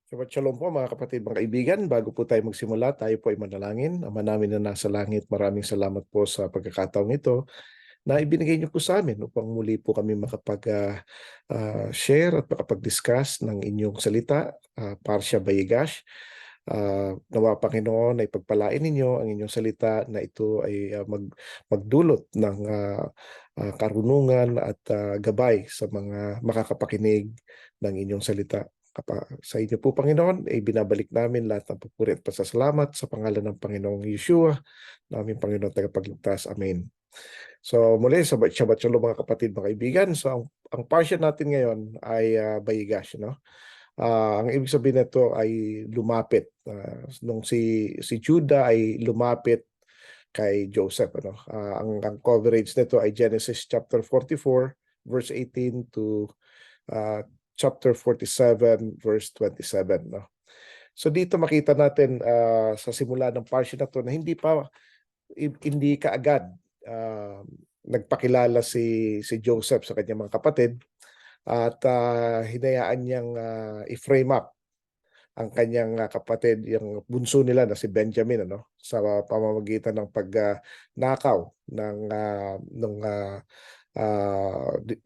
Shabbat Shalom po mga kapatid, mga kaibigan. Bago po tayo magsimula, tayo po ay manalangin. Ama namin na nasa langit, maraming salamat po sa pagkakataong ito na ibinigay niyo po sa amin upang muli po kami makapag-share at makapag-discuss ng inyong salita, Parsha Bayigash. Nawa Panginoon ay pagpalain ninyo ang inyong salita na ito ay magdulot ng karunungan at gabay sa mga makakapakinig ng inyong salita. Sa inyo po, Panginoon, ay binabalik namin lahat ng papuri at pasasalamat sa pangalan ng Panginoong Yeshua, naming Panginoon tagapagligtas. Amen. So muli, Shabbat Shalom mga kapatid, mga kaibigan. So ang parsha natin ngayon ay Bayigash, no? Ang ibig sabihin nito ay lumapit. Nung si Judah ay lumapit kay Joseph, ano? Ang coverage nito ay Genesis chapter 44 verse 18 to chapter 47 verse 27, no? So dito makita natin sa simula ng parsha na to na hindi kaagad nagpakilala si Joseph sa kanyang mga kapatid at hinayaan niyang i-frame up ang kanyang kapatid, yung bunso nila na si Benjamin, ano, sa pamamagitan ng pagnakaw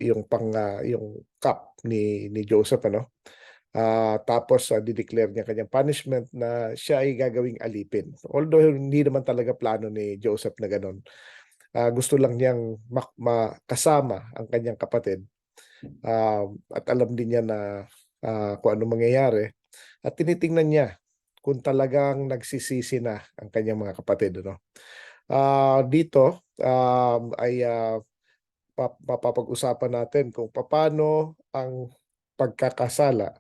yung cup ni Joseph, ano. Tapos dideclare niya kanyang punishment na siya ay gagawing alipin. Although hindi naman talaga plano ni Joseph na ganun. Gusto lang niyang makasama ang kanyang kapatid. At alam din niya na kung ano mangyayari. At tinitingnan niya kung talagang nagsisisi na ang kanyang mga kapatid, ano. Dito ay mapapag-usapan natin kung paano ang pagkakasala,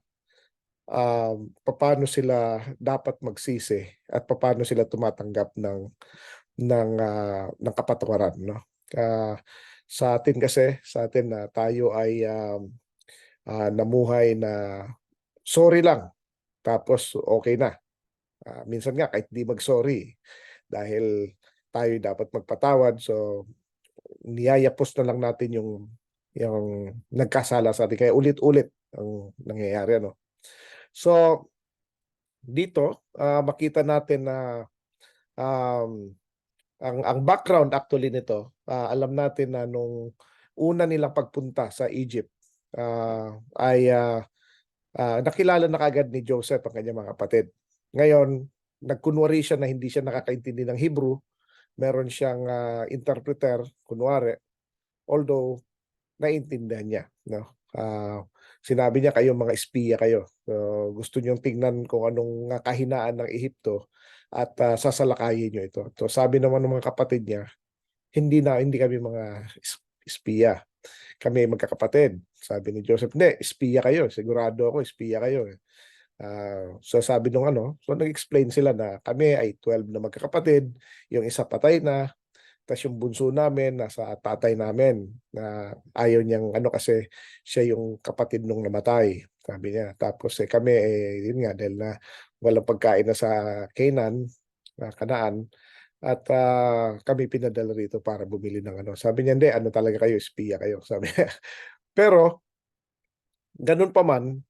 paano sila dapat magsisi at paano sila tumatanggap ng kapatawaran, no? Sa atin kasi, na tayo ay namuhay na sorry lang tapos okay na. Minsan nga kahit di mag-sorry dahil tayo dapat magpatawad, so niyayapos na lang natin yung nagkasala sa atin, kaya ulit-ulit ang nangyayari, ano. So dito makita natin na um, ang background actually nito, alam natin na nung una nilang pagpunta sa Egypt, ay nakilala na kaagad ni Joseph ang kanyang mga kapatid. Ngayon, nagkunwari siya na hindi siya nakakaintindi ng Hebrew. Meron siyang interpreter, kunwari, although naiintindihan niya, no? Sinabi niya, kayo mga espiya kayo. So, gusto niyong tingnan kung anong kahinaan ng Ehipto at sasalakayin niyo ito. So sabi naman ng mga kapatid niya, hindi kami mga espiya. Kami magkakapatid. Sabi ni Joseph, hindi, espiya kayo. Sigurado ako, espiya kayo. So sabi nung ano, so nag-explain sila na kami ay 12 na magkakapatid, yung isa patay na, tapos yung bunso namin nasa tatay namin na ayaw niyang ano kasi siya yung kapatid nung namatay, sabi niya. Tapos kami yun nga, dahil na walang pagkain na sa Kanaan, at kami pinadala rito para bumili ng ano. Sabi niya, hindi, ano talaga kayo, espiya kayo, sabi niya. Pero ganun pa man,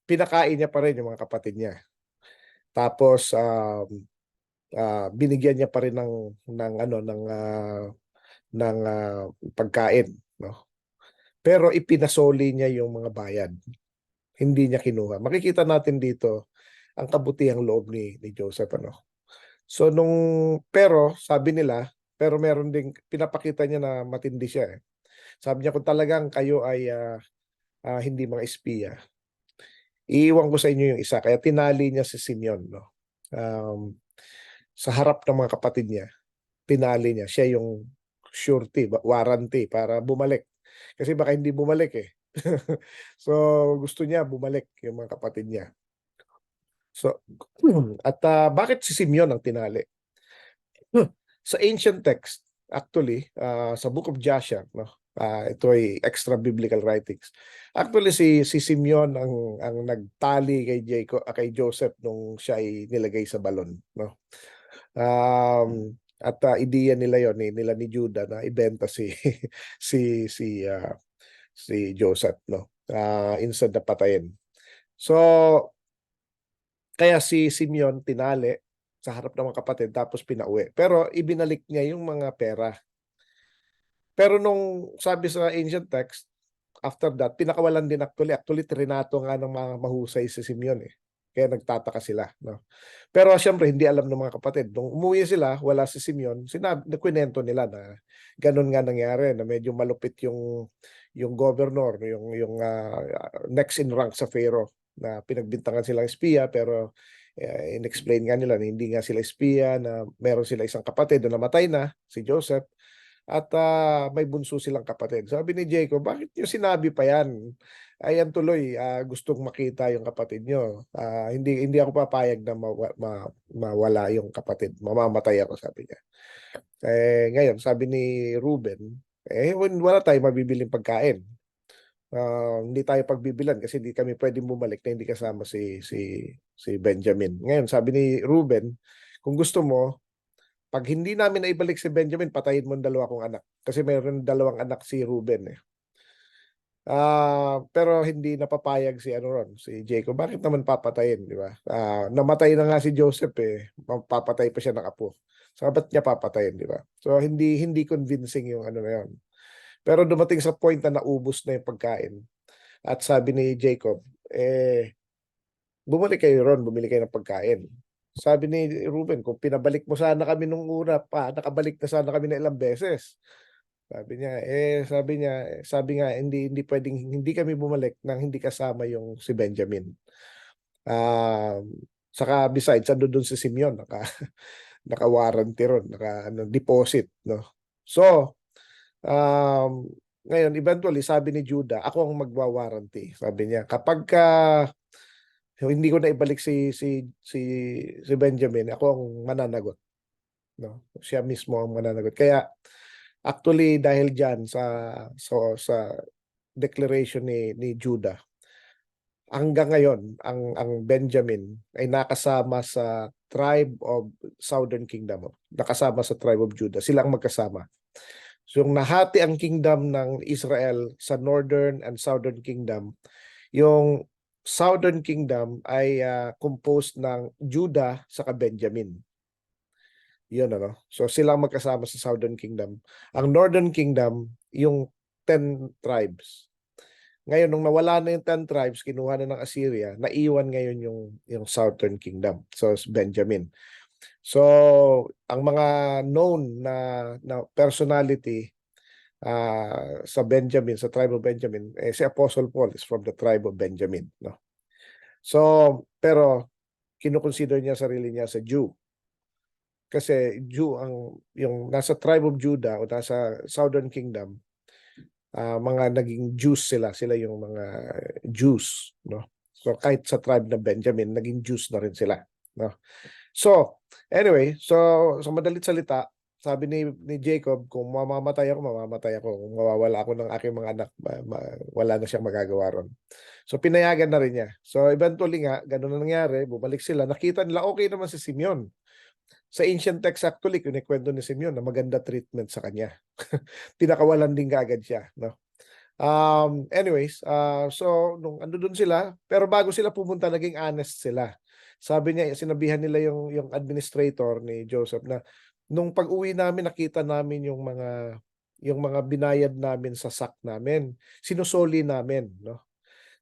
pinakain niya pa rin yung mga kapatid niya. Tapos binigyan niya pa rin ng pagkain, no? Pero ipinasoli niya yung mga bayad. Hindi niya kinuha. Makikita natin dito ang kabutihang loob ni Joseph, ano. So pero sabi nila, pero meron ding pinapakita niya na matindi siya, eh. Sabi niya, kung talagang kayo ay hindi mga espiya, iiwan ko sa inyo yung isa. Kaya tinali niya si Simeon, no? Um, sa harap ng mga kapatid niya, tinali niya. Siya yung surety, warranty para bumalik. Kasi baka hindi bumalik, eh. So gusto niya bumalik yung mga kapatid niya. So at bakit si Simeon ang tinali? Sa ancient text, actually, sa Book of Joshua, no? Ito ay extra biblical writings. Actually, si Simeon ang nagtali kay Joseph nung siya ay nilagay sa balon, no? At ideya nila yon, nila ni Judah na ibenta si si uh, si Joseph, no? Instead na patayin. So Kaya si Simeon tinali sa harap ng mga kapatid tapos pinauwi. Pero ibinalik niya yung mga pera. Pero nung sabi sa ancient text, after that, pinakawalan din actually. Actually, trinato nga ng mga mahusay si Simeon eh. Kaya nagtataka sila. No? Pero siyempre, hindi alam ng mga kapatid. Nung umuwi sila, wala si Simeon, nakwento nila na ganun nga nangyari, na medyo malupit yung governor, next in rank sa Pharaoh, na pinagbintangan silang espiya, pero in-explain nga nila na hindi nga sila espiya, na meron sila isang kapatid na namatay na, si Joseph, at may bunso silang kapatid. Sabi ni Jacob, bakit nyo sinabi pa yan? Ayan tuloy, gustong makita yung kapatid nyo. Hindi ako papayag na mawala yung kapatid. Mamamatay ako, sabi niya. Ngayon, sabi ni Ruben, wala tayong mabibiling pagkain. Hindi tayo pagbibilan kasi hindi kami pwedeng bumalik na hindi kasama si Benjamin. Ngayon, sabi ni Ruben, kung gusto mo, pag hindi namin naibalik si Benjamin, patayin mo ang dalawa kong anak. Kasi mayroon dalawang anak si Ruben eh. Pero hindi napapayag si si Jacob. Bakit naman papatayin, di ba? Namatay na nga si Joseph eh. Papatay pa siya ng apo. So ba't niya papatayin, di ba? So hindi convincing yung na yun. Pero dumating sa point na naubos na yung pagkain. At sabi ni Jacob, bumalik kayo ron, bumili kayo ng pagkain. Sabi ni Ruben, kung pinabalik mo sana kami nung una pa, nakabalik na sana kami na ilang beses. Sabi nga, hindi pwedeng, hindi kami bumalik nang hindi kasama yung si Benjamin. Saka besides, ando doon si Simeon, naka-warranty ron, deposit, no? So, ngayon, eventually, sabi ni Judah, ako ang magwa-warranty. Sabi niya, kapag hindi ko na ibalik si Benjamin, ako ang mananagot. No? Siya mismo ang mananagot. Kaya actually dahil diyan sa declaration ni Judah, hanggang ngayon ang Benjamin ay nakasama sa tribe of Southern Kingdom. Nakasama sa tribe of Judah. Sila ang magkasama. So yung nahati ang kingdom ng Israel sa Northern and Southern Kingdom, yung Southern Kingdom ay composed ng Judah saka Benjamin. Yun So sila magkasama sa Southern Kingdom. Ang Northern Kingdom, yung 10 tribes. Ngayon, nung nawala na yung 10 tribes, kinuha na ng Assyria, naiwan ngayon yung Southern Kingdom. So Benjamin. So ang mga known na personality sa Benjamin, sa tribe of Benjamin, si Apostle Paul is from the tribe of Benjamin. No? So, pero kinukonsider niya sarili niya sa Jew. Kasi Jew yung nasa tribe of Judah o nasa Southern Kingdom, mga naging Jews sila yung mga Jews, no? So kahit sa tribe ng Benjamin, naging Jews na rin sila, no? So, anyway, so sa madalit salita, sabi ni Jacob, kung mamamatay ako, mamamatay ako. Kung mawawala ako ng aking mga anak, wala na siyang magagawa ron. So, pinayagan na rin niya. So, eventually nga, ganun na nangyari, bumalik sila. Nakita nila, okay naman si Simeon. Sa ancient text actually, kinikwento ni Simeon na maganda treatment sa kanya. Tinakawalan din kaagad siya. No? Anyways, so, nung ando dun sila, pero bago sila pumunta, naging honest sila. Sabi niya, sinabihan nila yung administrator ni Joseph na nung pag-uwi namin, nakita namin yung mga binayad namin sa sack namin. Sinusoli namin, no?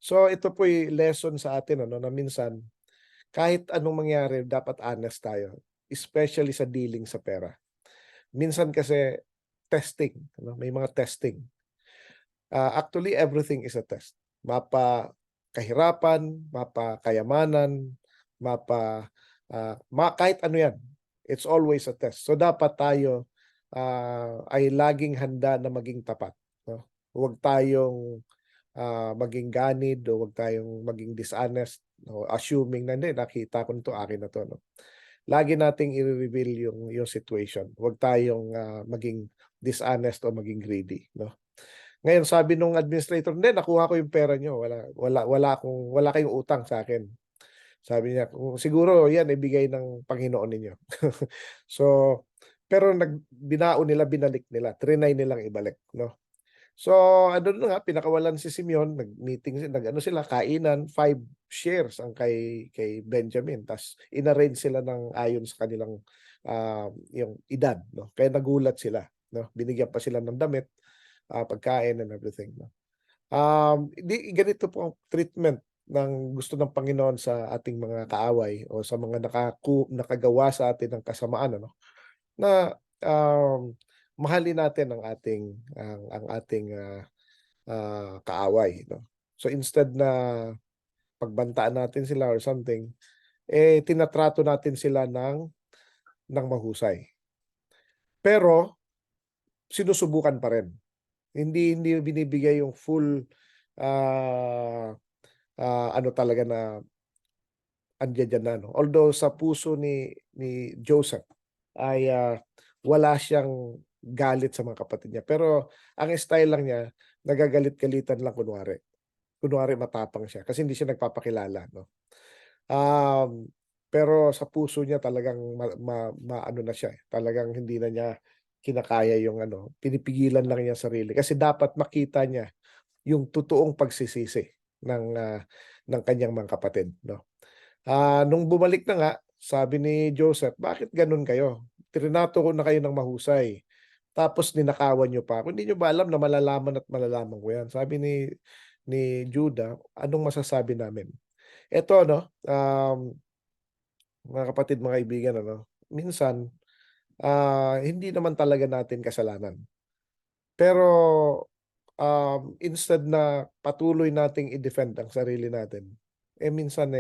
So ito po yung lesson sa atin na minsan kahit anong mangyari, dapat honest tayo, especially sa dealing sa pera. Minsan kasi testing, may mga testing. Actually, everything is a test. Mapa kahirapan, mapa kayamanan, kahit ano yan. It's always a test. So dapat tayo ay laging handa na maging tapat. No? Huwag tayong maging ganid o huwag tayong maging dishonest, no? Assuming na hindi, nakita ko nito, akin na to. No? Lagi nating i-reveal yung situation. Huwag tayong maging dishonest o maging greedy. No? Ngayon, sabi nung administrator, hindi, nakuha ko yung pera nyo. Wala kayong utang sa akin. Sabi niya, siguro yan, ibigay ng Panginoon ninyo. So, pero binalik nila, trinay nilang ibalik. No? So ano na nga, pinakawalan si Simeon, nag-meeting, nag-ano sila, kainan, 5 shares ang kay Benjamin. Tapos inarrange sila ng ayon sa kanilang yung edad, no? Kaya nagulat sila, no? Binigyan pa sila ng damit, pagkain and everything, no? Ganito po ang treatment ng gusto ng Panginoon sa ating mga kaaway o sa mga nakagawa sa atin ng kasamaan, ano? Na mahalin natin ang ating kaaway, no? So instead na pagbantaan natin sila or something, tinatrato natin sila ng mahusay. Pero sinusubukan pa rin. Hindi binibigay yung full ah, ano talaga na andiyan diyan na, no? Although sa puso ni Joseph ay wala siyang galit sa mga kapatid niya. Pero ang style lang niya, nagagalit-galitan lang kunwari. Kunwari matapang siya kasi hindi siya nagpapakilala, no? Um, pero sa puso niya talagang maano na siya, talagang hindi na niya kinakaya yung ano, pinipigilan lang niya sarili kasi dapat makita niya yung totoong pagsisisi ng kanyang mga kapatid, no? Nung bumalik na nga, sabi ni Joseph, "Bakit gano'n kayo? Trinato ko na kayo ng mahusay, tapos ninakawan niyo pa ako. Hindi niyo ba alam na malalaman at malalaman ko 'yan?" Sabi ni Judah, "Anong masasabi namin?" Eto 'no, mga kapatid, mga kaibigan ano, minsan, hindi naman talaga natin kasalanan. Pero, instead na patuloy nating i-defend ang sarili natin, minsan,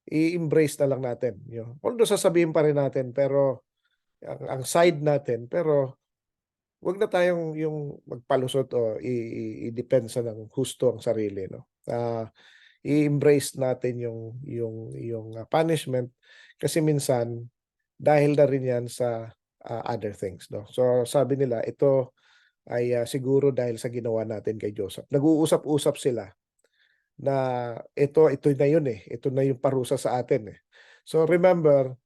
i-embrace na lang natin yun. Although sasabihin pa rin natin pero ang side natin, pero 'wag na tayong yung magpalusot o i-depensa ng husto ang sarili 'no. I-embrace natin yung punishment kasi minsan dahil na rin 'yan sa, other things 'no. So sabi nila ito ay, siguro dahil sa ginawa natin kay Joseph. Nag-uusap-usap sila na ito na yun, ito na yung parusa sa atin, eh. So remember,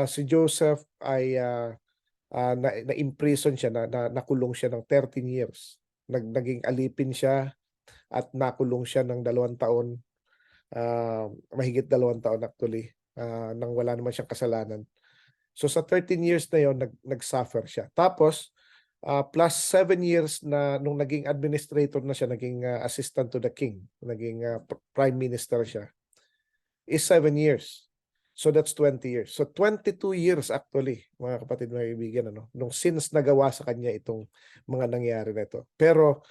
si Joseph ay, na-imprison siya, nakulong siya ng 13 years. Naging alipin siya at nakulong siya ng 2 taon, mahigit 2 taon actually, nang wala naman siyang kasalanan. So sa 13 years na yon nag-suffer siya. Tapos, plus 7 years na nung naging administrator na siya, naging, assistant to the king, naging, prime minister siya, is 7 years. So that's 20 years. So 22 years actually, mga kapatid, mga kaibigan, ano, nung since nagawa sa kanya itong mga nangyari na ito. Pero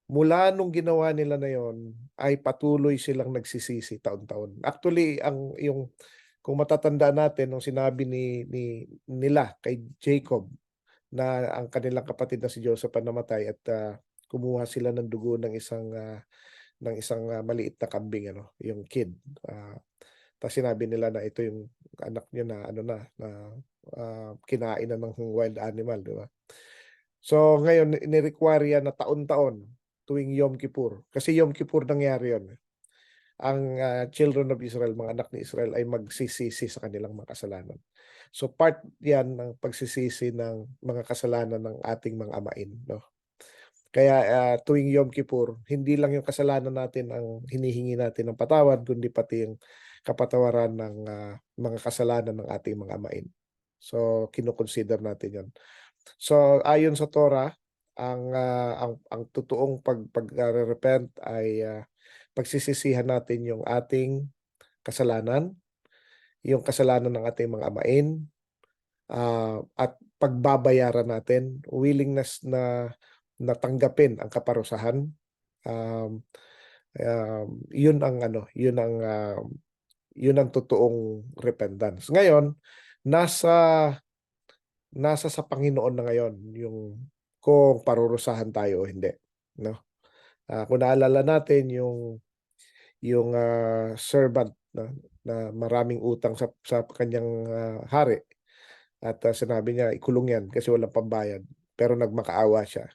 mula nung ginawa nila na yon ay patuloy silang nagsisisi taon-taon. Actually, kung matatandaan natin nung sinabi nila kay Jacob na ang kanilang kapatid na si Joseph ang namatay at, kumuha sila ng dugo ng isang maliit na kambing ano, yung kid. Ta's sinabi nila na ito yung anak niya na ano na, kinain na ng wild animal, 'di ba? So ngayon ni-require yan na taon-taon tuwing Yom Kippur, kasi Yom Kippur nangyari yun. Ang, children of Israel, mga anak ni Israel ay magsisisi sa kanilang mga kasalanan. So part 'yan ng pagsisisi ng mga kasalanan ng ating mga amain, 'no. Kaya, tuwing Yom Kippur, hindi lang yung kasalanan natin ang hinihingi natin ng patawad kundi pati yung kapatawaran ng, mga kasalanan ng ating mga amain. So kino-consider natin 'yon. So ayon sa Torah, ang totoong pagre-repent ay, pagsisisihan natin yung ating kasalanan, yung kasalanan ng ating mga amain, at pagbabayaran natin, willingness na na tanggapin ang kaparusahan. Um, yun ang ano, yun ang totoong repentance. Ngayon, nasa nasa sa Panginoon na ngayon yung kung parurusahan tayo o hindi, 'no? Kung naalala natin yung, servant na maraming utang sa kanyang, hari at, sinabi niya ikulong 'yan kasi walang pambayad, pero nagmakaawa siya.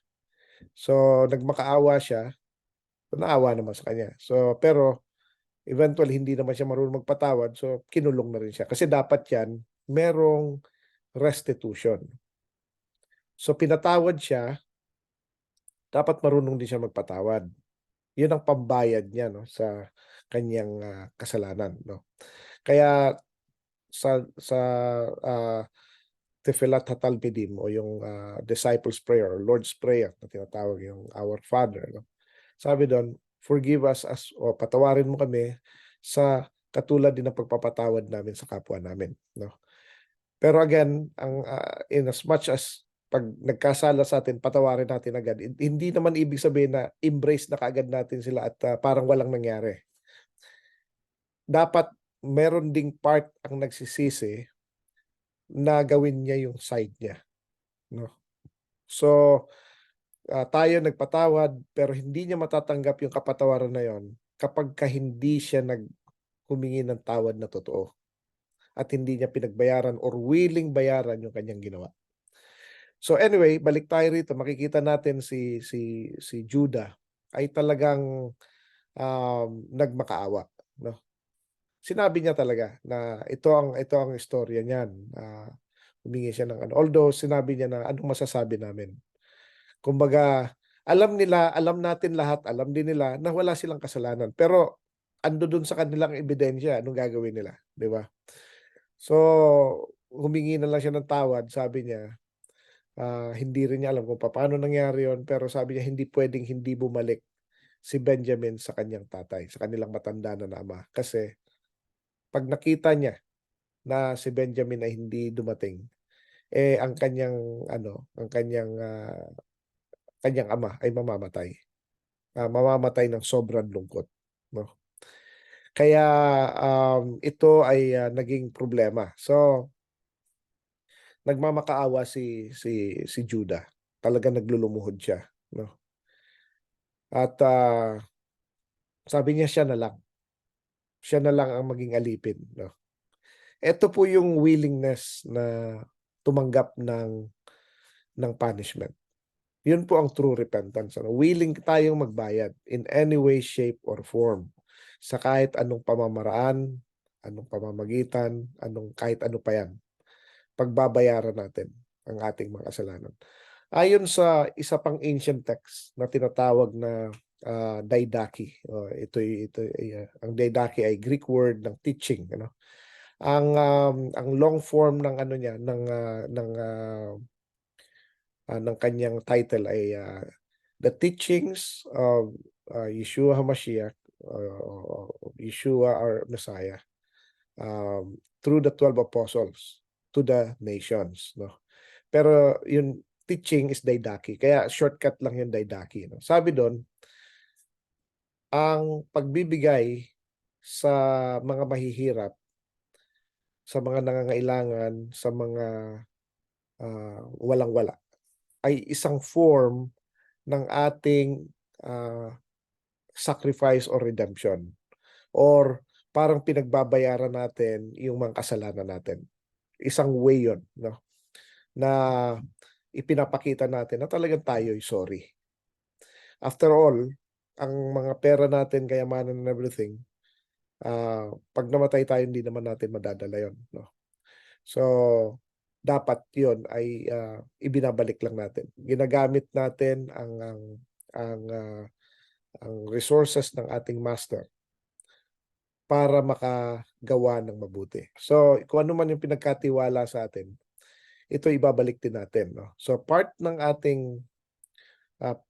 So, nagmakaawa siya, naawa naman sa kanya. So, pero eventually hindi naman siya marunong magpatawad, so kinulong na rin siya kasi dapat 'yan merong restitution. So, pinatawad siya dapat marunong din siya magpatawad. Yun ang pambayad niya 'no, sa kanyang, kasalanan 'no. Kaya sa, ah, Tefillat HaTalmidim o yung, disciples prayer or Lord's prayer na tinatawag yung Our Father 'no. Sabi dun, "Forgive us as" o patawarin mo kami sa katulad din ng pagpapatawad namin sa kapwa namin 'no. Pero again, in as much as 'pag nagkasala sa'tin patawarin natin agad, hindi naman ibig sabihin na embrace na kaagad natin sila at, parang walang nangyari. Dapat meron ding part ang nagsisisi na gawin niya yung side niya 'no. So, tayo nagpatawad pero hindi niya matatanggap yung kapatawaran na yun kapagka hindi siya humingi ng tawad na totoo at hindi niya pinagbayaran or willing bayaran yung kanyang ginawa. So anyway, balik tayo rito, makikita natin si Judah ay talagang, nagmakaawa 'no. Sinabi niya talaga na ito ang istorya niyan, humingi siya ng ano, although sinabi niya na, "Anong masasabi namin?" Kumbaga, alam natin lahat, alam din nila na wala silang kasalanan, pero dun sa kanilang ebidensya, anong gagawin nila, 'di ba? So, humingi na lang siya ng tawad, sabi niya, hindi rin niya alam kung papaano nangyari yun, pero sabi niya hindi puwedeng hindi bumalik si Benjamin sa kanyang tatay, sa kanilang matanda na ama. Kasi 'pag nakita niya na si Benjamin ay hindi dumating, ang kanyang ama ay mamamatay ng sobrang lungkot 'no. Kaya, ito ay, naging problema. So, nagmamakaawa si Judah, talagang naglulumuhod siya 'no. At, sabi niya siya na lang ang maging alipin 'no. Eto po yung willingness na tumanggap ng punishment. Yun po ang true repentance ano, willing tayong magbayad in any way, shape, or form sa kahit anong pamamaraan, anong pamamagitan, kahit ano pa yan. Pagbabayaran natin ang ating mga kasalanan. Ayon sa isa pang ancient text na tinatawag na, didache, ang didache ay Greek word ng teaching ano. Ang long form ng ano niya ng kanyang title ay, The Teachings of, Yeshua HaMashiach, o Yeshua our Messiah, through the 12 apostles to the nations 'no. Pero yung teaching is didache, kaya shortcut lang yung didache 'no. Sabi dun, ang pagbibigay sa mga mahihirap, sa mga nangangailangan, sa mga, walang-wala ay isang form ng ating, ah, sacrifice or redemption or parang pinagbabayaran natin yung mga kasalanan natin. Isang way yun 'no, na ipinapakita natin na talagang tayo'y sorry. After all, ang mga pera natin, kayamanan and everything, 'pag namatay tayo hindi naman natin madadala yun 'no. So, dapat yun ay, ibinabalik lang natin. Ginagamit natin ang, ang resources ng ating master para makagawa ng mabuti. So, kung ano man yung pinagkatiwala sa atin, ito ibabalik din natin 'no. So, part ng ating,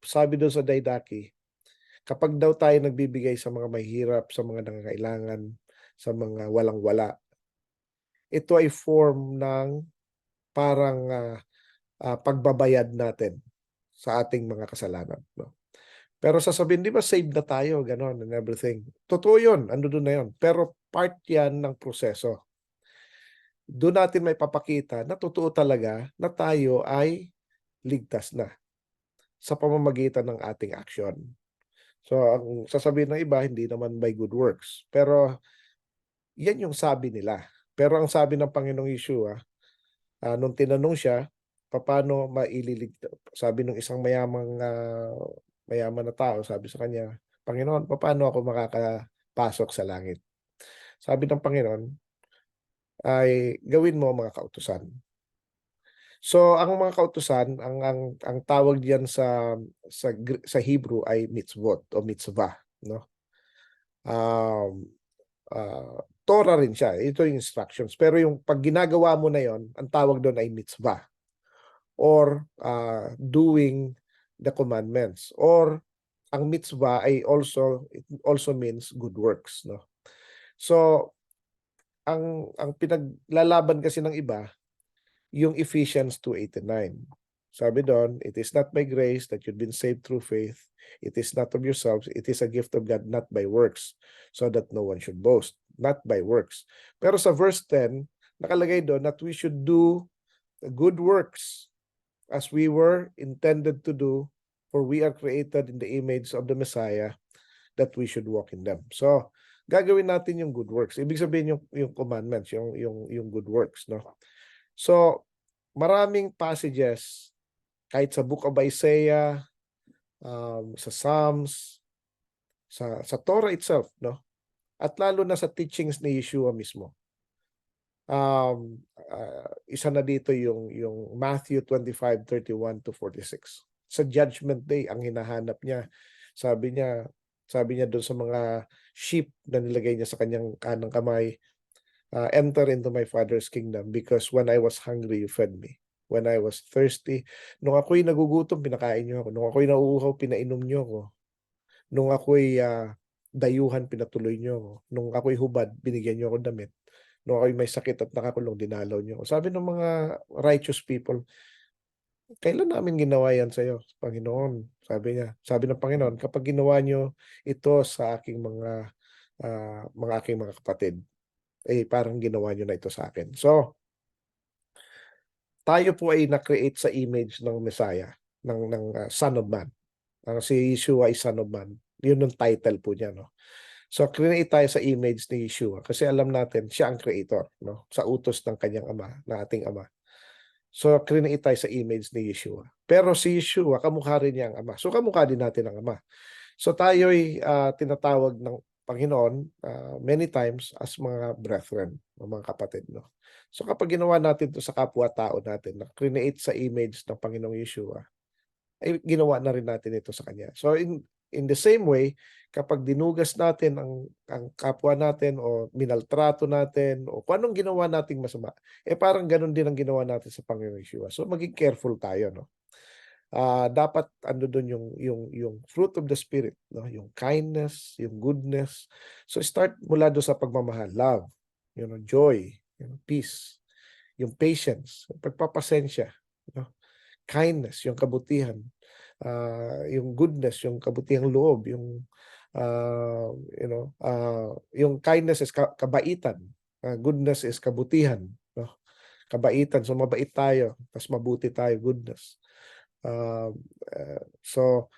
sabi dun sa didache, kapag daw tayo nagbibigay sa mga mahihirap, sa mga nangangailangan, sa mga walang-wala, ito ay form ng parang, pagbabayad natin sa ating mga kasalanan 'no. Pero sasabihin, 'di ba save na tayo gano'n and everything. Totoo 'yun, andudun na 'yun, pero part 'yan ng proseso. Dun natin maipapakita na totoo talaga na tayo ay ligtas na sa pamamagitan ng ating aksyon. So, ang sasabihin ng iba, hindi naman by good works, pero 'yan yung sabi nila. Pero ang sabi ng Panginoong Yeshua, nung tinanong siya, papaano sabi nung isang mayaman na tao, sabi sa kanya, "Panginoon, papaano ako makakapasok sa langit?" Sabi ng Panginoon ay, "Gawin mo ang mga kautusan." So ang mga kautusan, ang tawag diyan sa Hebrew ay mitzvot o mitzvah, no? Um, Torah rin siya. Ito yung instructions. Pero yung pag ginagawa mo na yon, ang tawag doon ay mitzvah or doing the commandments. Or ang mitzvah ay it also means good works, no? So ang pinaglalaban kasi ng iba yung Ephesians 2:89. Sabi doon, it is not by grace that you've been saved through faith. It is not of yourselves. It is a gift of God, not by works, so that no one should boast. Not by works. Pero sa verse 10, nakalagay doon that we should do good works as we were intended to do, for we are created in the image of the Messiah, that we should walk in them. So, gagawin natin yung good works. Ibig sabihin yung commandments, yung good works, no? So, maraming passages kahit sa Book of Isaiah, sa Psalms, sa Torah itself, no? At lalo na sa teachings ni Yeshua mismo. Isa na dito yung Matthew 25:31-46. Sa Judgment Day, ang hinahanap niya, sabi niya, doon sa mga sheep na nilagay niya sa kanyang kanang kamay, enter into my Father's kingdom, because when I was hungry, you fed me. When I was thirsty, nung ako'y nagugutom, pinakain niyo ako. Nung ako'y nauuhaw, pinainom niyo ako. Nung ako'y dayuhan, pinatuloy niyo ako. Nung ako'y hubad, binigyan niyo ako damit. Nung ako'y may sakit at nakakulong, dinalaw niyo ako. Sabi ng mga righteous people, kailan namin ginawa yan sa iyo, Panginoon? Sabi ng Panginoon, kapag ginawa niyo ito sa aking mga kapatid, parang ginawa niyo na ito sa akin. So, tayo po ay na-create sa image ng Messiah, ng Son of Man. Si Yeshua ay Son of Man. Yun ang title po niya, no? So, create tayo sa image ni Yeshua kasi alam natin siya ang creator, no? Sa utos ng kanyang ama, na ating ama. So, create tayo sa image ni Yeshua. Pero si Yeshua, kamukha rin niya ang ama. So, kamukha din natin ang ama. So, tayo'y tinatawag ng Panginoon many times as mga brethren, mga kapatid, no? So, kapag ginawa natin to sa kapwa-tao natin, na create sa image ng Panginoong Yeshua, ay ginawa na rin natin ito sa Kanya. So, in the same way, kapag dinugas natin ang kapwa natin o minaltrato natin o kung anong ginawa nating masama, parang ganun din ang ginawa natin sa Panginoong Yeshua. So, maging careful tayo, no? Dapat ano doon yung fruit of the spirit, no? Yung kindness, yung goodness. So start mula doon sa pagmamahal, love, joy, peace, yung patience, yung pagpapasensya, no? Kindness, yung kabutihan, yung goodness, yung kabutihang loob, yung kindness is kabaitan, goodness is kabutihan, no? Kabaitan, so mabait tayo, tas mabuti tayo, goodness. So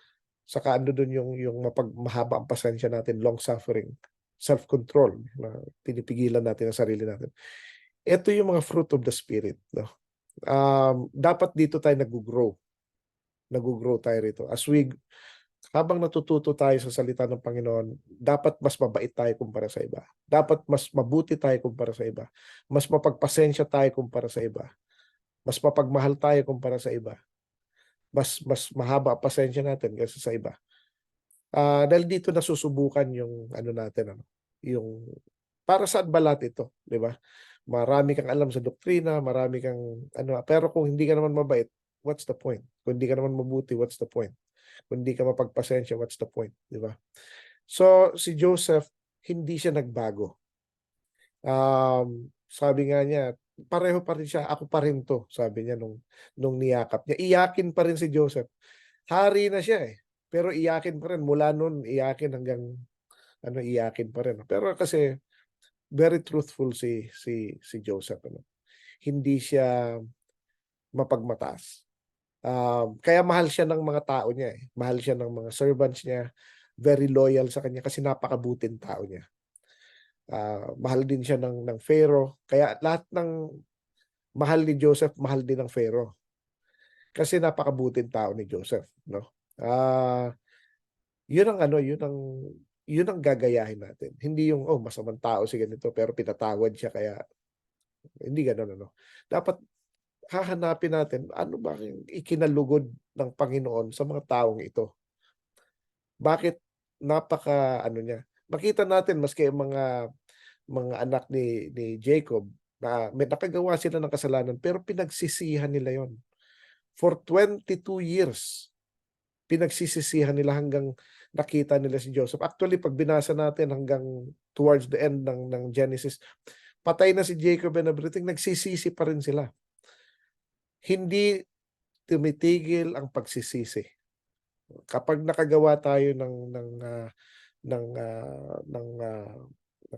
saka ano dun yung mahaba ang pasensya natin, long suffering, self-control, na pinipigilan natin ang sarili natin. Ito yung mga fruit of the spirit, no? Dapat dito tayo nag-grow tayo rito. Habang natututo tayo sa salita ng Panginoon, dapat mas mabait tayo kumpara sa iba. Dapat mas mabuti tayo kumpara sa iba. Mas mapagpasensya tayo kumpara sa iba. Mas mapagmahal tayo kumpara sa iba. Mas mahaba ang pasensya natin kaysa sa iba. Dahil dito nasusubukan yung ano natin, yung para saan ba lahat ito, di ba? Marami kang alam sa doktrina, marami kang pero kung hindi ka naman mabait, what's the point? Kung hindi ka naman mabuti, what's the point? Kung hindi ka mapagpasensya, what's the point, di ba? So si Joseph, hindi siya nagbago. Sabi nga niya, pareho pa rin siya, ako pa rin to, sabi niya nung niyakap niya. Iyakin pa rin si Joseph. Hari na siya pero iyakin pa rin. Mula nun, iyakin hanggang iyakin pa rin. Pero kasi very truthful si Joseph. Hindi siya mapagmataas. Kaya mahal siya ng mga tao niya. Mahal siya ng mga servants niya. Very loyal sa kanya kasi napakabuting tao niya. Mahal din siya ng Pharaoh. Kaya lahat ng mahal ni Joseph, mahal din ng Pharaoh. Kasi napakabuting tao ni Joseph, no? Yun ang gagayahin natin. Hindi yung masamang tao si ganito pero pinatawad siya kaya hindi ganoon, Dapat hahanapin natin ano ba yung ikinalugod ng Panginoon sa mga taong ito. Bakit napaka-ano niya, makita natin maski ang mga anak ni Jacob na may nakagawa sila ng kasalanan pero pinagsisihan nila yon. For 22 years, pinagsisisihan nila hanggang nakita nila si Joseph. Actually, pag binasa natin hanggang towards the end ng Genesis, patay na si Jacob and everything, nagsisisi pa rin sila. Hindi tumitigil ang pagsisisi. Kapag nakagawa tayo ng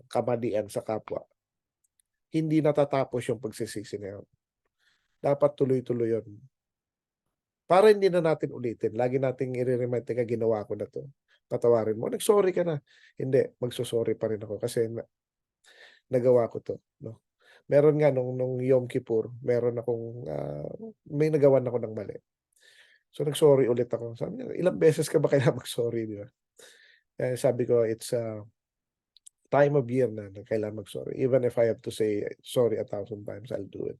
kamalian sa kapwa, hindi natatapos yung pagsisisi na yun. Dapat tuloy-tuloy yun. Para hindi na natin ulitin. Lagi nating i-remind, teka, ginawa ko na to. Patawarin mo. Nag-sorry ka na. Hindi, magsusorry pa rin ako kasi nagawa ko to. No? Meron nga nung Yom Kippur, meron akong, may nagawan ako ng mali. So nag-sorry ulit ako. Sabi niya, ilang beses ka ba kailangan mag-sorry? Di ba? Sabi ko, it's time of year na kailangan mag-sorry. Even if I have to say sorry 1,000 times, I'll do it.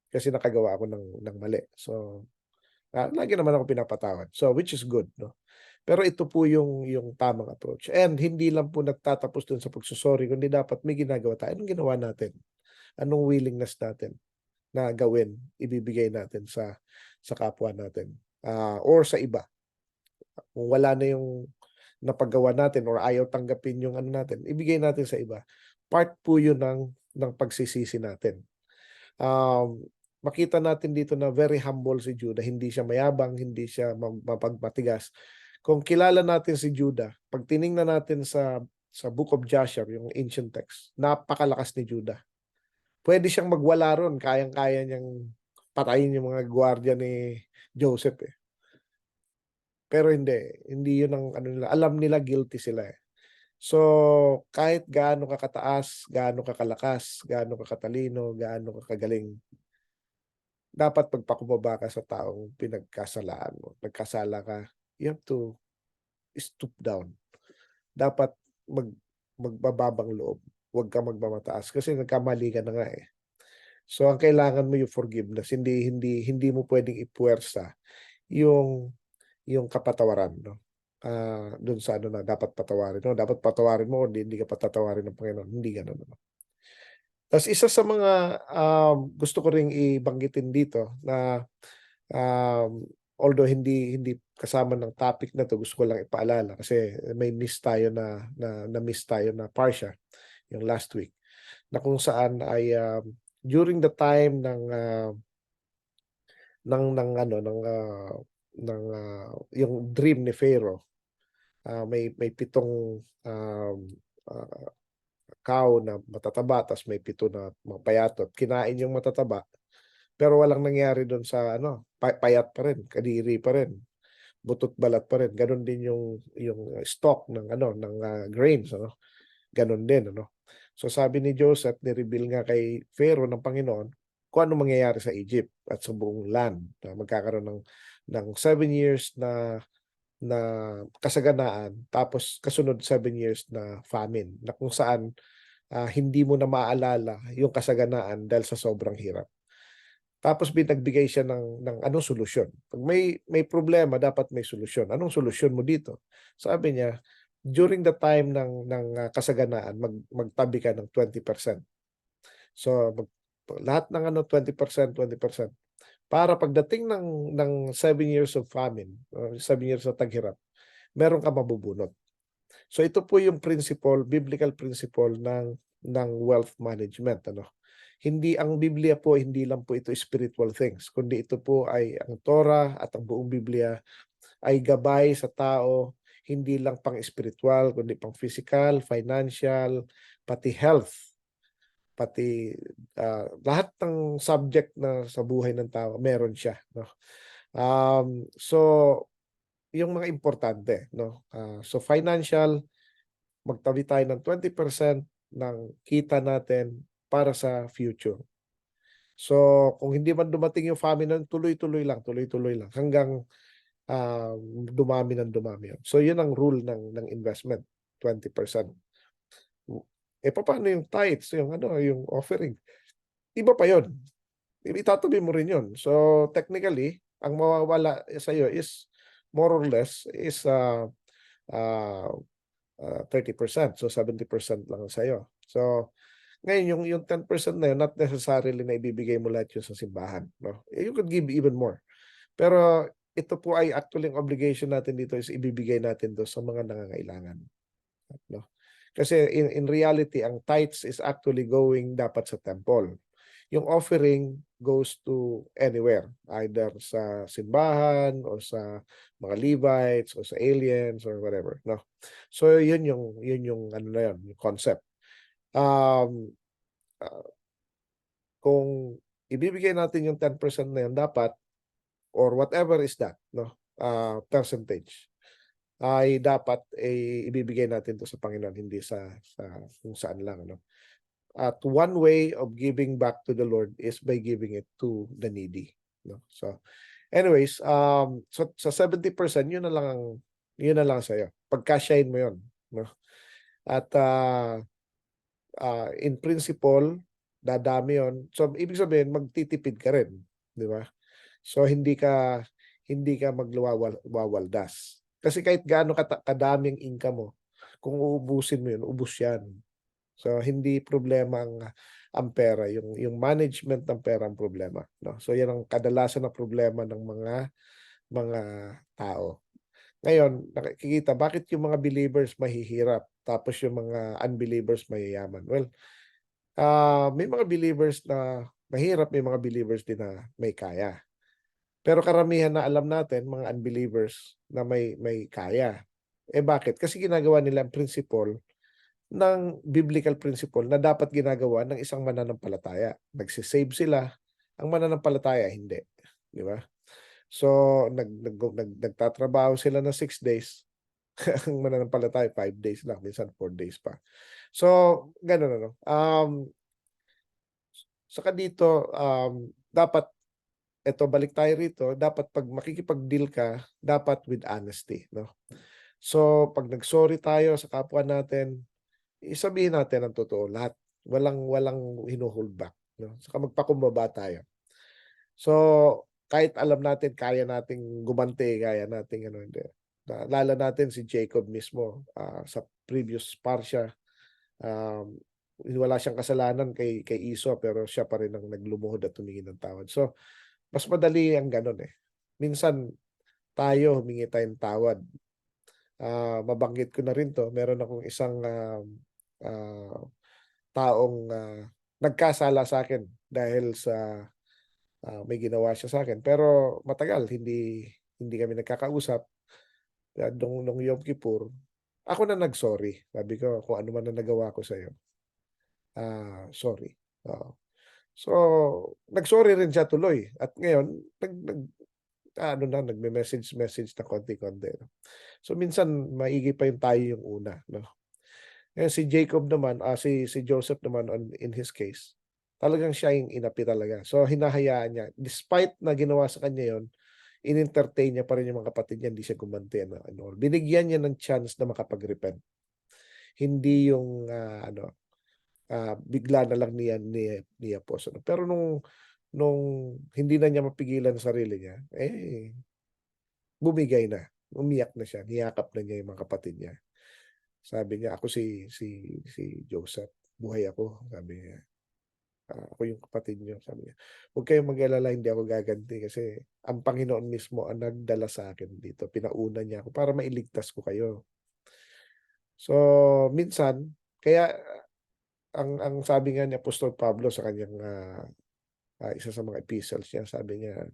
Kasi nakagawa ako ng mali. So, lagi naman ako pinapatawad. So, which is good, no? Pero ito po yung tamang approach. And hindi lang po nagtatapos dun sa pagsusorry, kundi dapat may ginagawa tayo. Anong ginawa natin? Anong willingness natin na gawin, ibibigay natin sa kapwa natin or sa iba? Kung wala na yung napagawa natin or ayaw tanggapin yung ano natin, ibigay natin sa iba. Part po yun ng pagsisisi natin. Makita natin dito na very humble si Judah. Hindi siya mayabang, hindi siya mapagmatigas. Kung kilala natin si Judah, pag tiningnan natin sa Book of Joshua, yung ancient text, napakalakas ni Judah. Pwede siyang magwala ron, kayang-kaya niyang patayin yung mga gwardiya ni Joseph eh. Pero hindi yun ang ano nila. Alam nila guilty sila eh. So, kahit gaano ka kataas, gaano ka kalakas, gaano ka katalino, gaano ka kagaling, dapat pagpakumbaba ka sa taong pinagkasalaan mo. Nagkasala ka, you have to stoop down. Dapat magbababang loob. Huwag ka magmamataas kasi nagkamali ka na nga eh. So, ang kailangan mo yung forgiveness. Hindi mo pwedeng ipuwersa yung kapatawaran, no? Doon sa ano na dapat patawarin, no? Dapat patawarin mo, hindi ka patatawarin ng Panginoon. Hindi ganoon, no? Tapos isa sa mga gusto ko ring ibanggitin dito na although hindi kasama ng topic na to, gusto ko lang ipaalala kasi may miss tayo na miss tayo na Parsha yung last week na kung saan ay during the time yung dream ni Pharaoh, may pitong cow na matataba tapos may pito na mga payatot. Kinain yung matataba pero walang nangyari doon sa payat pa rin, kadiri pa rin, butot balat pa rin. Ganon din yung stock ng grains, ganon din, So sabi ni Joseph, ni-reveal nga kay Pharaoh ng Panginoon kung ano mangyayari sa Egypt at sa buong land. Magkakaroon ng 7 years na kasaganaan tapos kasunod 7 years na famine na kung saan hindi mo na maaalala yung kasaganaan dahil sa sobrang hirap. Tapos nagbigay siya ng anong solusyon. Pag may problema, dapat may solusyon. Anong solusyon mo dito? Sabi niya, during the time ng kasaganaan, magtabi ka ng 20%. So lahat ng 20%, 20%. Para pagdating ng 7 years of famine, 7 years of taghirap, meron ka mabubunot. So ito po yung biblical principle ng wealth management, Hindi ang Biblia po, hindi lang po ito spiritual things, kundi ito po ay ang Torah at ang buong Biblia ay gabay sa tao, hindi lang pang spiritual, kundi pang physical, financial, pati health, pati lahat ng subject na sa buhay ng tao, meron siya, so yung mga importante, so financial, magtabi tayo ng 20% ng kita natin para sa future. So, kung hindi man dumating yung famine, tuloy-tuloy lang hanggang dumami ng dumami yun. So, yun ang rule ng investment, 20%. Paano yung tithes, yung offering? Iba pa yun. itatabi mo rin yun. So technically, ang mawawala sa'yo is more or less is uh, 30%. So 70% lang sa'yo. So ngayon, yung 10% na yun, not necessarily na ibibigay mo lahat yun sa simbahan. No? You could give even more. Pero ito po ay actually ang obligation natin dito is ibibigay natin to sa mga nangangailangan. No? Kasi in reality, ang tithes is actually going dapat sa temple. Yung offering goes to anywhere, either sa simbahan or sa mga Levites or sa aliens or whatever, no. So yun yung ano na yun, yung concept. Um kung ibibigay natin yung 10% na yun dapat or whatever is that, no, percentage ay dapat ibibigay natin 'to sa Panginoon, hindi sa kung saan lang, ano. At one way of giving back to the Lord is by giving it to the needy, no. So anyways, so sa 70% yun na lang sa'yo. Pagkasyahin mo yun, no. At in principle, dadami yun. So ibig sabihin magtitipid ka rin, 'di ba? So hindi ka magwawaldas. Kasi kahit gaano kadaming income mo, kung uubusin mo yun, ubos yan. So hindi problema ang pera, yung management ng pera ang problema, no. So yan ang kadalasan na problema ng mga tao. Ngayon, nakikita bakit yung mga believers mahihirap tapos yung mga unbelievers mayayaman. Well, may mga believers na mahirap, may mga believers din na may kaya. Pero karamihan na alam natin, mga unbelievers na may kaya. Eh bakit? Kasi ginagawa nila ang principle ng biblical principle na dapat ginagawa ng isang mananampalataya. Nagse-save sila, ang mananampalataya hindi, 'di ba? So nagtatrabaho sila ng 6 days, ang mananampalataya 5 days lang, minsan 4 days pa. So gano'n ano. Saka dito, dapat eto balik tayo rito, dapat 'pag makikipag-deal ka, dapat with honesty, 'no? So 'pag nag-sorry tayo sa kapwa natin, sabihin natin ang totoo lahat. Walang walang hino-hold back, 'no? Saka magpakumbaba tayo. So, kahit alam natin kaya nating gumanti, kaya nating ano, hindi. Naalala natin si Jacob mismo, sa previous parsha, um, wala siyang kasalanan kay Esau pero siya pa rin ang naglumuhod at humingi ng tawad. So, mas madali ang gano'n, eh. Minsan tayo humingi tayong tawad. Mabanggit ko na rin 'to, meron akong isang, ah, taong, nagkasala sa'kin dahil sa, may ginawa siya sa'kin. Pero matagal hindi hindi kami nagkakausap. Nung Yom Kippur, ako na nag-sorry. Sabi ko, "Kung ano man ang nagawa ko sa'yo, sorry." Oo. So, nag-sorry rin siya tuloy at ngayon ano na, nagme-message na konti-konti, 'no. So, minsan maigi pa yung tayo yung una, 'no. Ngayon si Jacob naman, si Joseph naman in his case, talagang siya yung inapi talaga. So, hinahayaan niya. Despite na ginawa sa kanya yun, in-entertain niya pa rin yung mga kapatid niya, hindi siya gumanti and all. Binigyan niya ng chance na makapag-repent. Hindi yung, bigla na lang niyapos, ano. Pero nung hindi na niya mapigilan ang sarili niya, bumigay na, umiyak na siya, niyakap na niya yung mga kapatid niya. Sabi niya, "Ako si Joseph, buhay ako," sabi niya. "Ako yung kapatid niyo," sabi niya. "Huwag kayong mag-alala, hindi ako gaganti kasi ang Panginoon mismo ang nagdala sa akin dito. Pinauna niya ako para mailigtas ko kayo." So, minsan kaya ang sabi nga ni Apostol Pablo sa kanyang, isa sa mga epistles niya, sabi niya,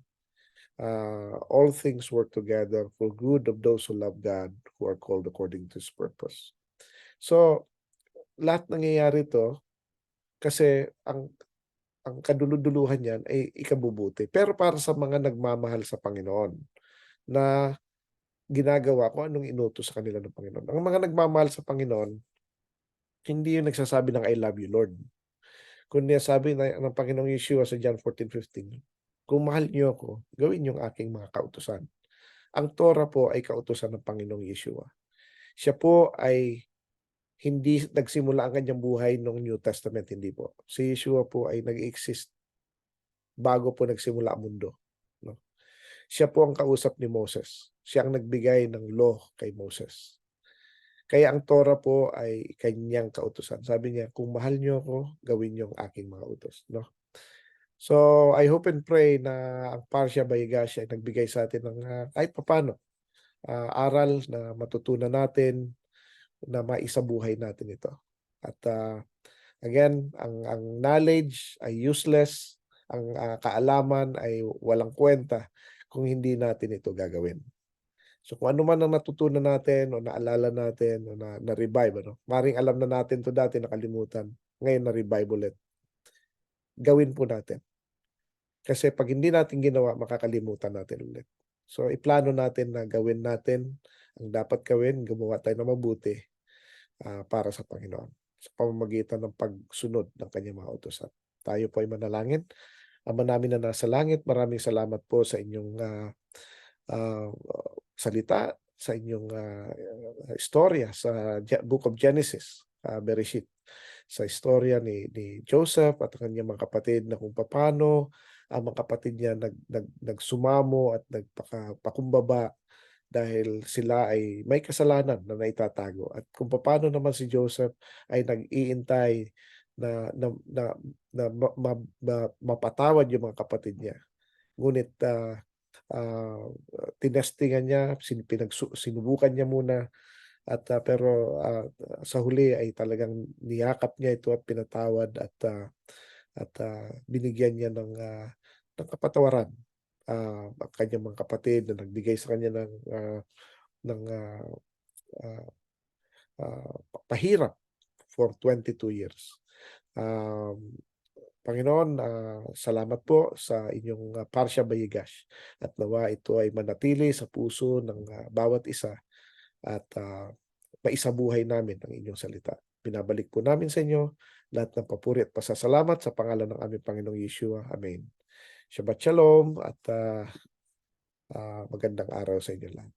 "All things work together for good of those who love God, who are called according to His purpose." So, lahat nangyayari 'to kasi ang kaduluduluhan niyan ay ikabubuti. Pero para sa mga nagmamahal sa Panginoon na ginagawa kung anong inutos sa kanila ng Panginoon. Ang mga nagmamahal sa Panginoon, hindi yung nagsasabi ng I love you, Lord. Kundi sabi ng Panginoong Yeshua sa John 14:15, "Kung mahal niyo ako, gawin yung aking mga kautusan." Ang Torah po ay kautusan ng Panginoong Yeshua. Siya po ay hindi nagsimula ang kanyang buhay nung New Testament, hindi po. Si Yeshua po ay nag-exist bago po nagsimula ang mundo, 'no. Siya po ang kausap ni Moses. Siya ang nagbigay ng law kay Moses. Kaya ang Torah po ay kanyang kautusan. Sabi niya, "Kung mahal niyo ako, gawin niyo ang aking mga utos," 'no. So, I hope and pray na ang Parsha Bayagash ay nagbigay sa atin ng, kahit papaano, aral na matutunan natin, na maisabuhay natin ito. At, again, ang knowledge ay useless, ang, kaalaman ay walang kuwenta kung hindi natin ito gagawin. So, kung ano man ang natutunan natin o naalala natin o na-revive ano, maaaring alam na natin 'to dati nakalimutan, ngayon na-revive ulit, gawin po natin. Kasi 'pag hindi natin ginawa makakalimutan natin ulit. So, iplano natin na gawin natin ang dapat gawin, gumawa tayo ng mabuti, para sa Panginoon sa pamamagitan ng pagsunod ng kanyang mga utos. At tayo po ay manalangin. Ama namin na nasa langit, maraming salamat po sa inyong, ah, salita, sa inyong, istorya sa Book of Genesis, Bereshit. Sa istorya ni Joseph at ang kanyang mga kapatid na kung papaano ang mga kapatid niya nagsumamo at nagpakumbaba dahil sila ay may kasalanan na naitatago at kung papaano naman si Joseph ay nag-iintay na mapatawad yung mga kapatid niya. Ngunit, tinestingan niya, sinubukan niya muna at, pero, sa huli ay talagang niyakap niya ito at pinatawad binigyan niya ng kapatawaran, ang kanyang mga kapatid na nagbigay sa kanya ng, ah, pahirap for 22 years. Um, Panginoon, salamat po sa inyong, Parsha Bayigash at nawa ito ay manatili sa puso ng, bawat isa at, maisabuhay namin ang inyong salita. Binabalik po namin sa inyo lahat ng papuri at pasasalamat sa pangalan ng aming Panginoong Yeshua. Amen. Shabbat shalom at, magandang araw sa inyo lahat.